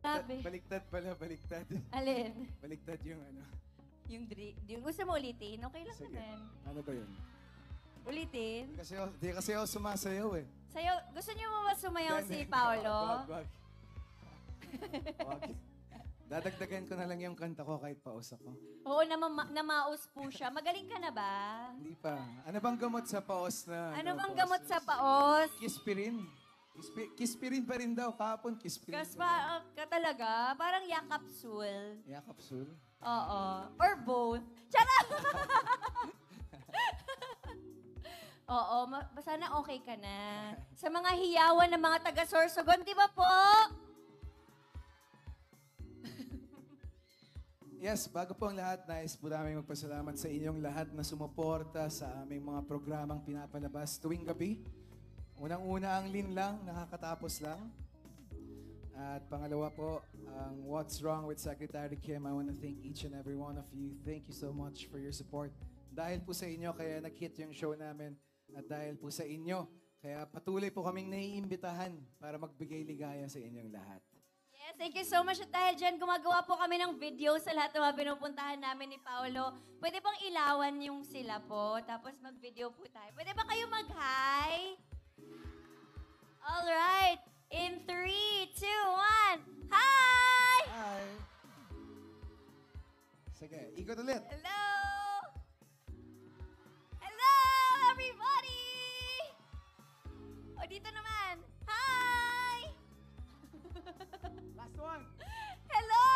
Grabe. Baliktad pala, baliktad. Alin? Baliktad yung ano. Yung gusto mo ulitin? Okay lang Sige. naman. Ano ba yun? Ulitin? Di kasi ako sumasayaw eh. Sayo, gusto niyo mo ba sumayaw Hindi, si hindi. Paolo? Wag. Wag. Dadagdagan ko na lang yung kanta ko kahit paus ako. Oo, namaos po siya. Magaling ka na ba? Hindi pa. Ano bang gamot sa paos na? Ano bang paos? gamot sa paos? Kispirin. Kispirin pa rin daw. Kahapon, kispirin. Kas pa ka talaga? Parang yakapsul. Yeah, capsule. Oo. Or both. Charot! Oo, sana okay ka na. Sa mga hiyawan ng mga taga-Sorsogon, di ba po? Yes, bago po ang lahat, nais po namin magpasalamat sa inyong lahat na sumuporta sa aming mga programang pinapalabas tuwing gabi. Unang-una ang Lin lang, nakakatapos lang. At pangalawa po, ang What's Wrong with Secretary Kim. I want to thank each and every one of you. Thank you so much for your support. Dahil po sa inyo, kaya nag-hit yung show namin. At dahil po sa inyo, kaya patuloy po kaming naiimbitahan para magbigay ligaya sa inyong lahat. Yes, thank you so much. At dahil dyan, gumagawa po kami ng video sa lahat ng mga pinupuntahan namin ni Paolo. Pwede bang ilawan yung sila po, tapos mag-video po tayo. Pwede ba kayo mag-hi? Alright. In 3, 2, 1. Hi! Hi! Sige, ikot ulit. Hello! Hello, everybody! O, dito naman. Hi! Last one. Hello!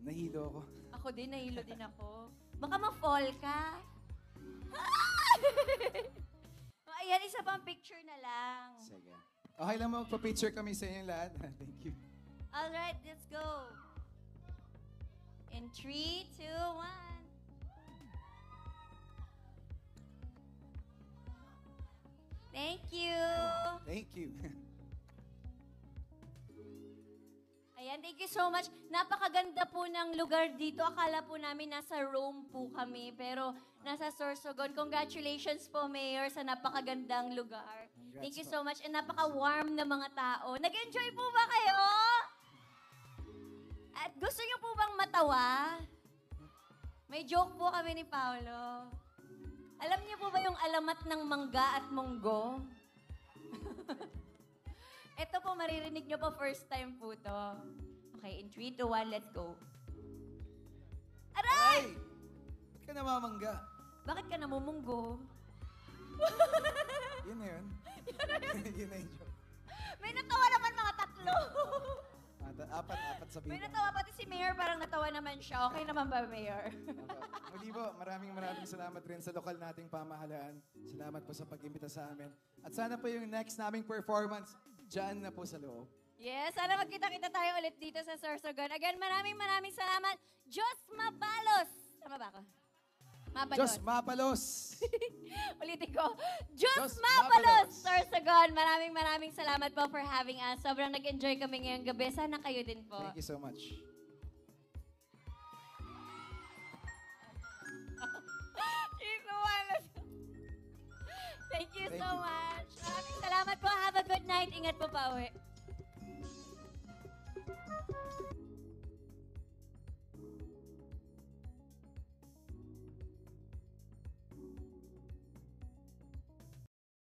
Nahilo ako. Ako din, nahilo din ako. Baka ma-fall ka. Ayan, isa pang picture na lang. Sige. Okay lang magpa-picture kami sa inyong lahat. Thank you. Alright, let's go. In 3, 2, 1. Thank you. Thank you. Ayan, thank you so much. Napakaganda po ng lugar dito. Akala po namin nasa Rome po kami, pero nasa Sorsogon. Congratulations po, Mayor, sa napakagandang lugar. Congrats Thank you po. so much. And napaka-warm na mga tao. Nag-enjoy po ba kayo? At gusto niyo po bang matawa? May joke po kami ni Paolo. Alam niyo po ba yung alamat ng mangga at munggo? Ito po, maririnig niyo po first time po to. Okay, in 3, 2, 1, let's go. Aray! Ay! Ba't ka namamangga? Bakit ka namumunggo? Yun na yun. Yun na yung joke. May natawa naman mga tatlo. Apat sa May bilang. natawa pati si Mayor, parang natawa naman siya. Okay naman ba, Mayor? Muli po, maraming salamat rin sa lokal nating pamahalaan. Salamat po sa pag-imbita sa amin. At sana po yung next naming performance, dyan na po sa loob. Yes, sana magkita-kita tayo ulit dito sa Sorsogon. Again, maraming salamat. Diyos Mabalos! Tama ba ako? Mabalos. Diyos Mapalos! Ulitin ko. Diyos Diyos Mapalos! Mapalos! Sorsogon, maraming salamat po for having us. Sobrang nag-enjoy kami ngayong gabi. Sana kayo din po. Thank you so much. Thank you Thank so you. much. Maraming salamat po. Have a good night. Ingat po pa uwi.